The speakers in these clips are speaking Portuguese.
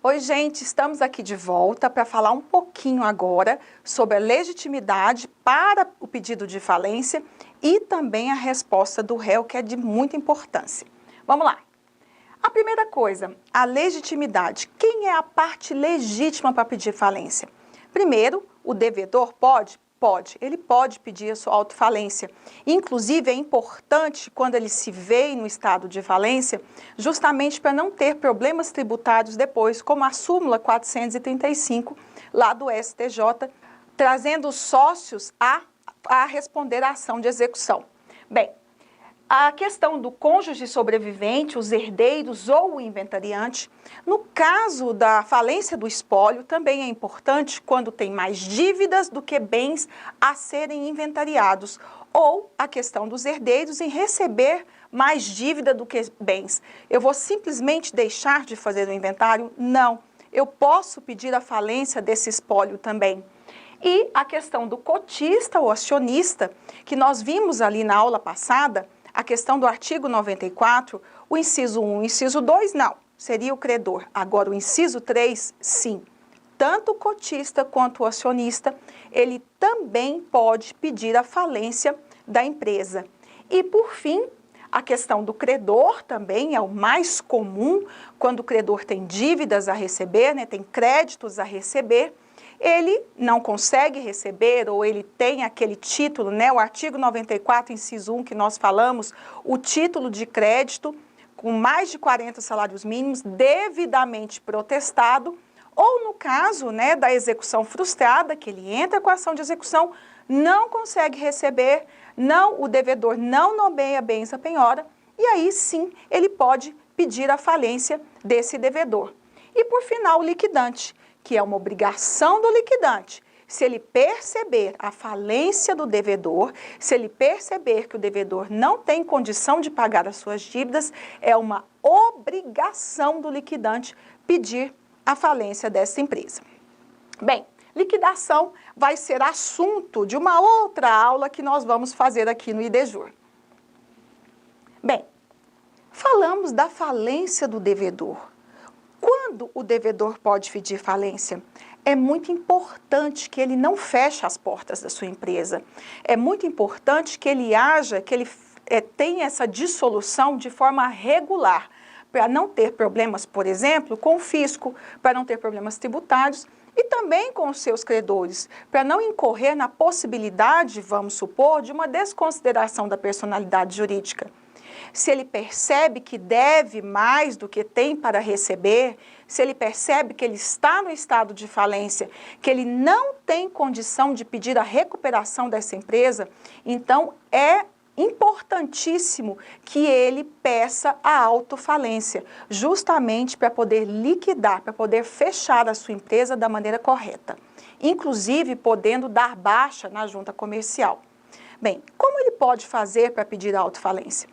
Oi, gente, estamos aqui de volta para falar um pouquinho agora sobre a legitimidade para o pedido de falência e também a resposta do réu, que é de muita importância. Vamos lá. A primeira coisa, a legitimidade. Quem é a parte legítima para pedir falência? Primeiro, o devedor pode? Pode. Ele pode pedir a sua autofalência. Inclusive, é importante quando ele se vê no estado de falência, justamente para não ter problemas tributários depois, como a súmula 435 lá do STJ, trazendo os sócios a responder à ação de execução. Bem, a questão do cônjuge sobrevivente, os herdeiros ou o inventariante, no caso da falência do espólio, também é importante quando tem mais dívidas do que bens a serem inventariados, ou a questão dos herdeiros em receber mais dívida do que bens. Eu vou simplesmente deixar de fazer o inventário? Não, eu posso pedir a falência desse espólio também. E a questão do cotista ou acionista, que nós vimos ali na aula passada, a questão do artigo 94, o inciso 1, o inciso 2, não, seria o credor. Agora, o inciso 3, sim. Tanto o cotista quanto o acionista, ele também pode pedir a falência da empresa. E, por fim, a questão do credor também é o mais comum, quando o credor tem dívidas a receber, né, tem créditos a receber, ele não consegue receber ou ele tem aquele título, né, o artigo 94, inciso 1, que nós falamos, o título de crédito com mais de 40 salários mínimos devidamente protestado, ou no caso, né, da execução frustrada, que ele entra com a ação de execução, não consegue receber, o devedor não nomeia bens à penhora, e aí sim ele pode pedir a falência desse devedor. E por final, o liquidante, que é uma obrigação do liquidante. Se ele perceber a falência do devedor, se ele perceber que o devedor não tem condição de pagar as suas dívidas, é uma obrigação do liquidante pedir a falência dessa empresa. Bem, liquidação vai ser assunto de uma outra aula que nós vamos fazer aqui no IDJUR. Bem, falamos da falência do devedor. Quando o devedor pode pedir falência? É muito importante que ele não feche as portas da sua empresa. É muito importante que ele haja, que ele tenha essa dissolução de forma regular, para não ter problemas, por exemplo, com o fisco, para não ter problemas tributários e também com os seus credores, para não incorrer na possibilidade, vamos supor, de uma desconsideração da personalidade jurídica. Se ele percebe que deve mais do que tem para receber, se ele percebe que ele está no estado de falência, que ele não tem condição de pedir a recuperação dessa empresa, então é importantíssimo que ele peça a autofalência, justamente para poder liquidar, para poder fechar a sua empresa da maneira correta, inclusive podendo dar baixa na junta comercial. Bem, como ele pode fazer para pedir a autofalência?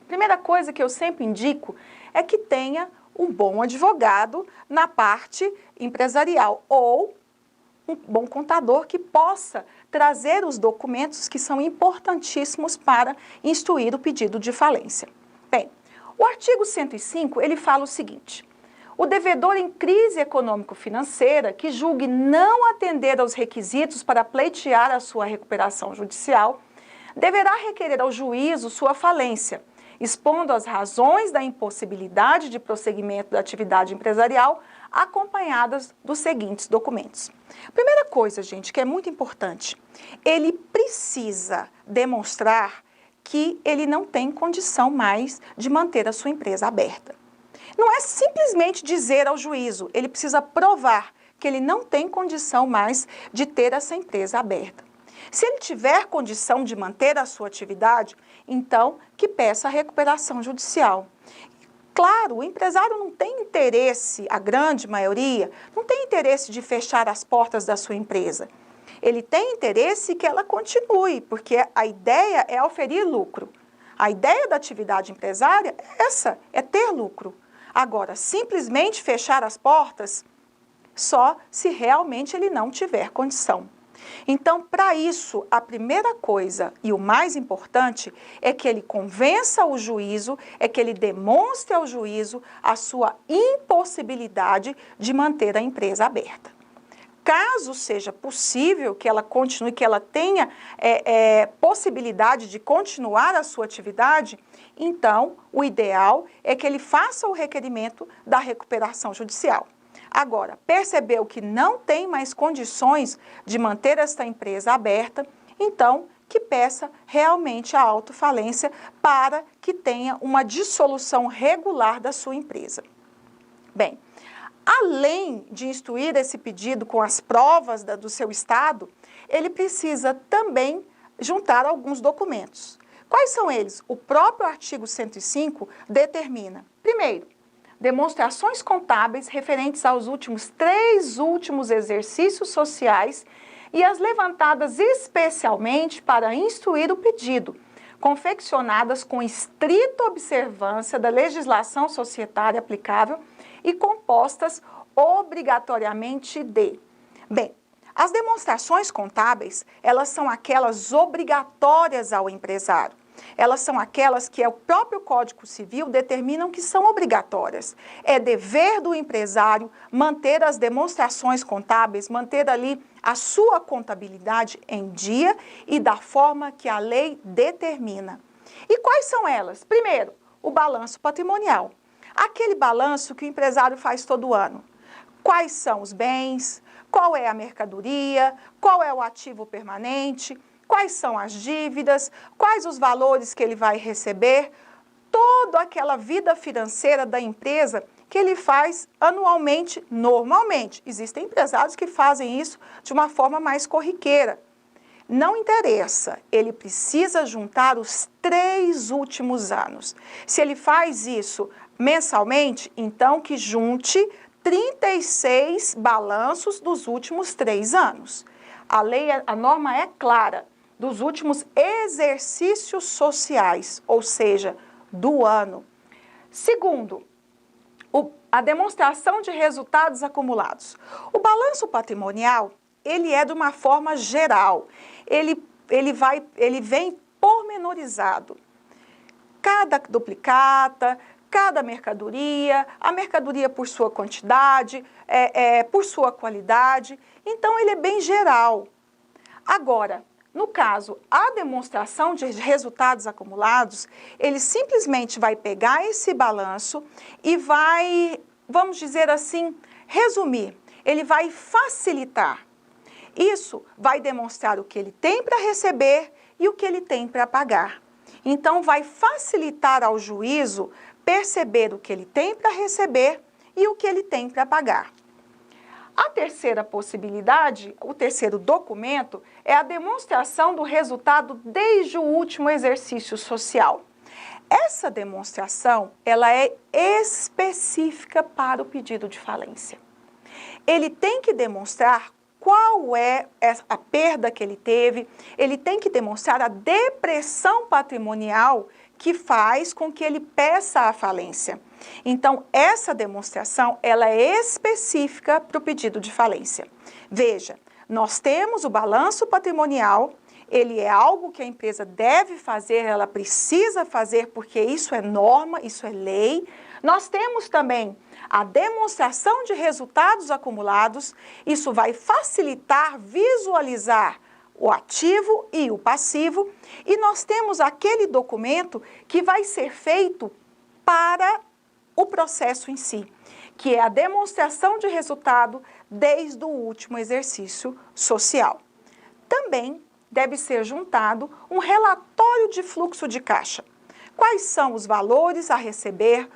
Primeira coisa que eu sempre indico é que tenha um bom advogado na parte empresarial ou um bom contador que possa trazer os documentos que são importantíssimos para instruir o pedido de falência. Bem, o artigo 105, ele fala o seguinte: o devedor em crise econômico-financeira que julgue não atender aos requisitos para pleitear a sua recuperação judicial deverá requerer ao juízo sua falência, expondo as razões da impossibilidade de prosseguimento da atividade empresarial, acompanhadas dos seguintes documentos. Primeira coisa, gente, que é muito importante, ele precisa demonstrar que ele não tem condição mais de manter a sua empresa aberta. Não é simplesmente dizer ao juízo, ele precisa provar que ele não tem condição mais de ter essa empresa aberta. Se ele tiver condição de manter a sua atividade, então que peça a recuperação judicial. Claro, o empresário não tem interesse, a grande maioria, não tem interesse de fechar as portas da sua empresa. Ele tem interesse que ela continue, porque a ideia é oferir lucro. A ideia da atividade empresária é essa, é ter lucro. Agora, simplesmente fechar as portas, só se realmente ele não tiver condição. Então, para isso, a primeira coisa e o mais importante é que ele convença o juízo, é que ele demonstre ao juízo a sua impossibilidade de manter a empresa aberta. Caso seja possível que ela continue, que ela tenha possibilidade de continuar a sua atividade, então o ideal é que ele faça o requerimento da recuperação judicial. Agora, percebeu que não tem mais condições de manter esta empresa aberta, então que peça realmente a autofalência para que tenha uma dissolução regular da sua empresa. Bem, além de instruir esse pedido com as provas do seu estado, ele precisa também juntar alguns documentos. Quais são eles? O próprio artigo 105 determina, primeiro, demonstrações contábeis referentes aos três últimos exercícios sociais e as levantadas especialmente para instruir o pedido, confeccionadas com estrita observância da legislação societária aplicável e compostas obrigatoriamente de... Bem, as demonstrações contábeis, elas são aquelas obrigatórias ao empresário. Elas são aquelas que o próprio Código Civil determinam que são obrigatórias. É dever do empresário manter as demonstrações contábeis, manter ali a sua contabilidade em dia e da forma que a lei determina. E quais são elas? Primeiro, o balanço patrimonial. Aquele balanço que o empresário faz todo ano. Quais são os bens, qual é a mercadoria, qual é o ativo permanente, quais são as dívidas, quais os valores que ele vai receber, toda aquela vida financeira da empresa que ele faz anualmente, normalmente. Existem empresários que fazem isso de uma forma mais corriqueira. Não interessa, ele precisa juntar os 3 últimos anos. Se ele faz isso mensalmente, então que junte 36 balanços dos últimos 3 anos. A norma é clara, dos últimos exercícios sociais, ou seja, do ano. Segundo, a demonstração de resultados acumulados. O balanço patrimonial, ele é de uma forma geral, ele vem pormenorizado. Cada duplicata, cada mercadoria, a mercadoria por sua quantidade, por sua qualidade, então ele é bem geral. Agora, no caso, a demonstração de resultados acumulados, ele simplesmente vai pegar esse balanço e vai, vamos dizer assim, resumir, ele vai facilitar. Isso vai demonstrar o que ele tem para receber e o que ele tem para pagar. Então, vai facilitar ao juízo perceber o que ele tem para receber e o que ele tem para pagar. A terceira possibilidade, o terceiro documento, é a demonstração do resultado desde o último exercício social. Essa demonstração, ela é específica para o pedido de falência. Ele tem que demonstrar qual é a perda que ele teve, ele tem que demonstrar a depressão patrimonial que faz com que ele peça a falência. Então, essa demonstração, ela é específica para o pedido de falência. Veja, nós temos o balanço patrimonial, ele é algo que a empresa deve fazer, ela precisa fazer, porque isso é norma, isso é lei. Nós temos também a demonstração de resultados acumulados, isso vai facilitar, visualizar o ativo e o passivo, e nós temos aquele documento que vai ser feito para o processo em si, que é a demonstração de resultado desde o último exercício social. Também deve ser juntado um relatório de fluxo de caixa. Quais são os valores a receber,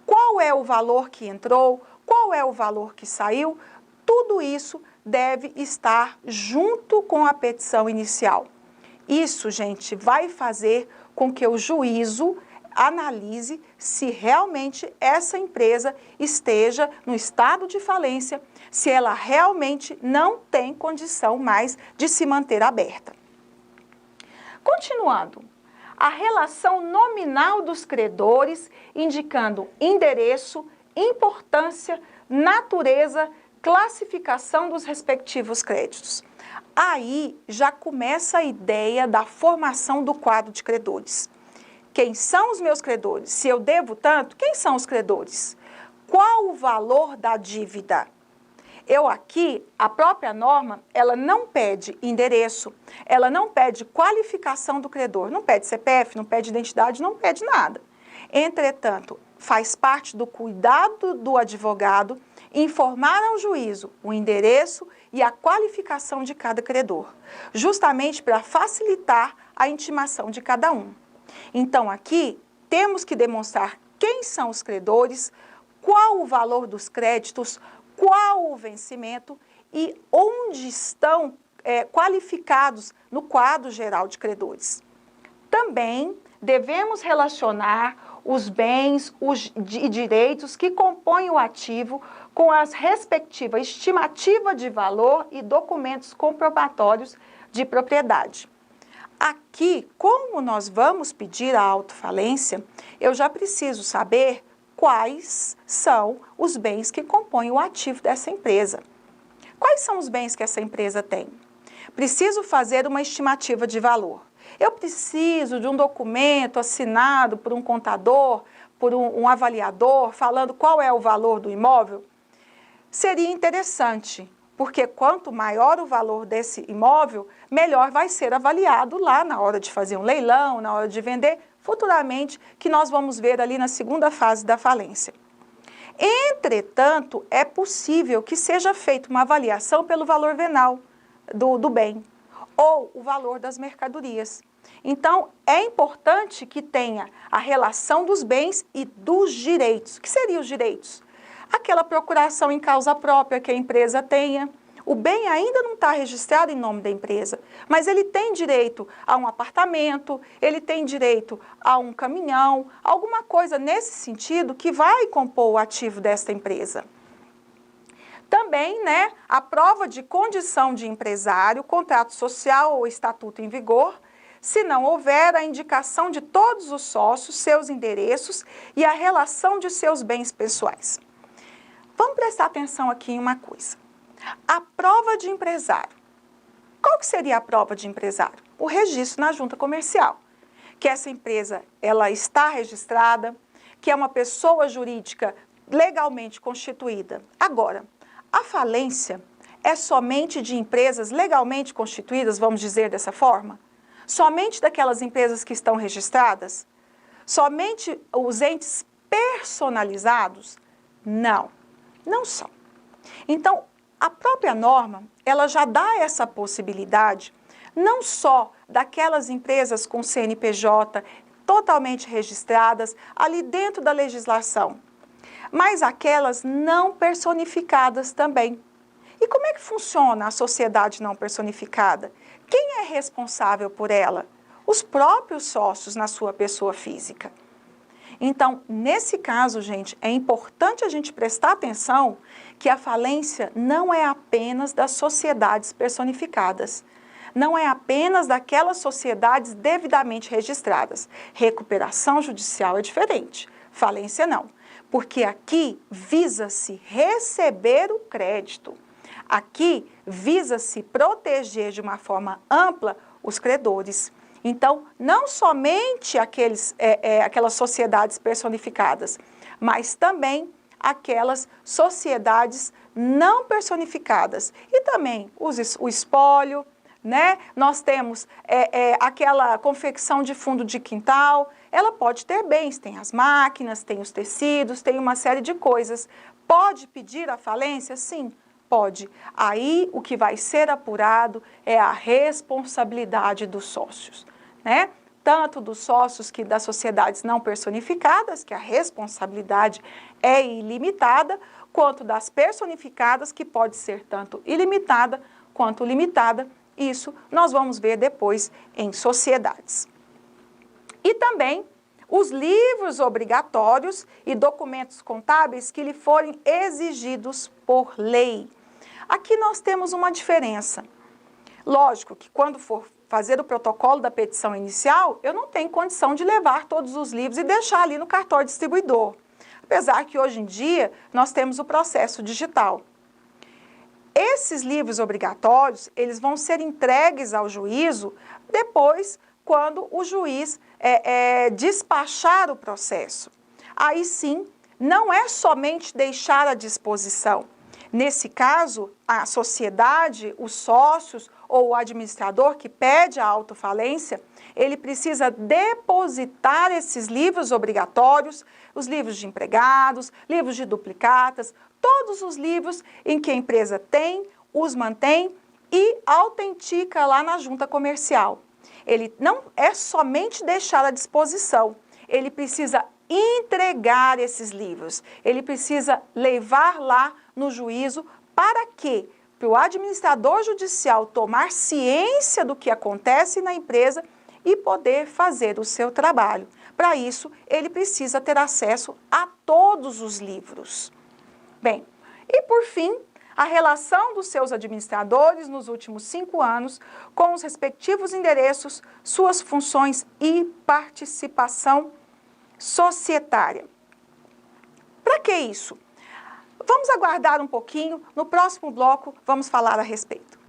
qual é o valor que entrou, qual é o valor que saiu, tudo isso deve estar junto com a petição inicial. Isso, gente, vai fazer com que o juízo analise se realmente essa empresa esteja no estado de falência, se ela realmente não tem condição mais de se manter aberta. Continuando, a relação nominal dos credores, indicando endereço, importância, natureza, classificação dos respectivos créditos. Aí já começa a ideia da formação do quadro de credores. Quem são os meus credores? Se eu devo tanto, quem são os credores? Qual o valor da dívida? Eu aqui, a própria norma, ela não pede endereço, ela não pede qualificação do credor, não pede CPF, não pede identidade, não pede nada. Entretanto, faz parte do cuidado do advogado informar ao juízo o endereço e a qualificação de cada credor, justamente para facilitar a intimação de cada um. Então, aqui, temos que demonstrar quem são os credores, qual o valor dos créditos, qual o vencimento e onde estão qualificados no quadro geral de credores. Também devemos relacionar os bens e direitos que compõem o ativo com as respectivas estimativas de valor e documentos comprobatórios de propriedade. Aqui, como nós vamos pedir a autofalência, eu já preciso saber quais são os bens que compõem o ativo dessa empresa. Quais são os bens que essa empresa tem? Preciso fazer uma estimativa de valor. Eu preciso de um documento assinado por um contador, por um avaliador, falando qual é o valor do imóvel? Seria interessante, porque quanto maior o valor desse imóvel, melhor vai ser avaliado lá na hora de fazer um leilão, na hora de vender, futuramente, que nós vamos ver ali na segunda fase da falência. Entretanto, é possível que seja feita uma avaliação pelo valor venal do bem ou o valor das mercadorias. Então, é importante que tenha a relação dos bens e dos direitos. O que seriam os direitos? Aquela procuração em causa própria que a empresa tenha. O bem ainda não está registrado em nome da empresa, mas ele tem direito a um apartamento, ele tem direito a um caminhão, alguma coisa nesse sentido que vai compor o ativo desta empresa. Também, a prova de condição de empresário, contrato social ou estatuto em vigor, se não houver a indicação de todos os sócios, seus endereços e a relação de seus bens pessoais. Vamos prestar atenção aqui em uma coisa. A prova de empresário. Qual que seria a prova de empresário? O registro na junta comercial. Que essa empresa ela está registrada, que é uma pessoa jurídica legalmente constituída. Agora, a falência é somente de empresas legalmente constituídas, vamos dizer dessa forma? Somente daquelas empresas que estão registradas? Somente os entes personalizados? Não, não são. Então, a própria norma, ela já dá essa possibilidade, não só daquelas empresas com CNPJ totalmente registradas ali dentro da legislação, mas aquelas não personificadas também. E como é que funciona a sociedade não personificada? Quem é responsável por ela? Os próprios sócios na sua pessoa física. Então, nesse caso, gente, é importante a gente prestar atenção que a falência não é apenas das sociedades personificadas. Não é apenas daquelas sociedades devidamente registradas. Recuperação judicial é diferente, falência não. Porque aqui visa-se receber o crédito. Aqui visa-se proteger de uma forma ampla os credores. Então, não somente aquelas sociedades personificadas, mas também aquelas sociedades não personificadas. E também o espólio, Nós temos aquela confecção de fundo de quintal, ela pode ter bens, tem as máquinas, tem os tecidos, tem uma série de coisas. Pode pedir a falência? Sim, pode. Aí o que vai ser apurado é a responsabilidade dos sócios, Tanto dos sócios que das sociedades não personificadas, que a responsabilidade é ilimitada, quanto das personificadas, que pode ser tanto ilimitada quanto limitada. Isso nós vamos ver depois em sociedades. E também os livros obrigatórios e documentos contábeis que lhe forem exigidos por lei. Aqui nós temos uma diferença. Lógico que quando for fazer o protocolo da petição inicial, eu não tenho condição de levar todos os livros e deixar ali no cartório distribuidor. Apesar que hoje em dia nós temos o processo digital. Esses livros obrigatórios, eles vão ser entregues ao juízo depois, quando o juiz despachar o processo. Aí sim, não é somente deixar à disposição. Nesse caso, a sociedade, os sócios ou o administrador que pede a autofalência, ele precisa depositar esses livros obrigatórios, os livros de empregados, livros de duplicatas, todos os livros em que a empresa tem, os mantém e autentica lá na junta comercial. Ele não é somente deixar à disposição, ele precisa entregar esses livros, ele precisa levar lá no juízo para quê? Para o administrador judicial tomar ciência do que acontece na empresa e poder fazer o seu trabalho. Para isso, ele precisa ter acesso a todos os livros. Bem, e por fim, a relação dos seus administradores nos últimos 5 anos com os respectivos endereços, suas funções e participação societária. Para que isso? Vamos aguardar um pouquinho, no próximo bloco vamos falar a respeito.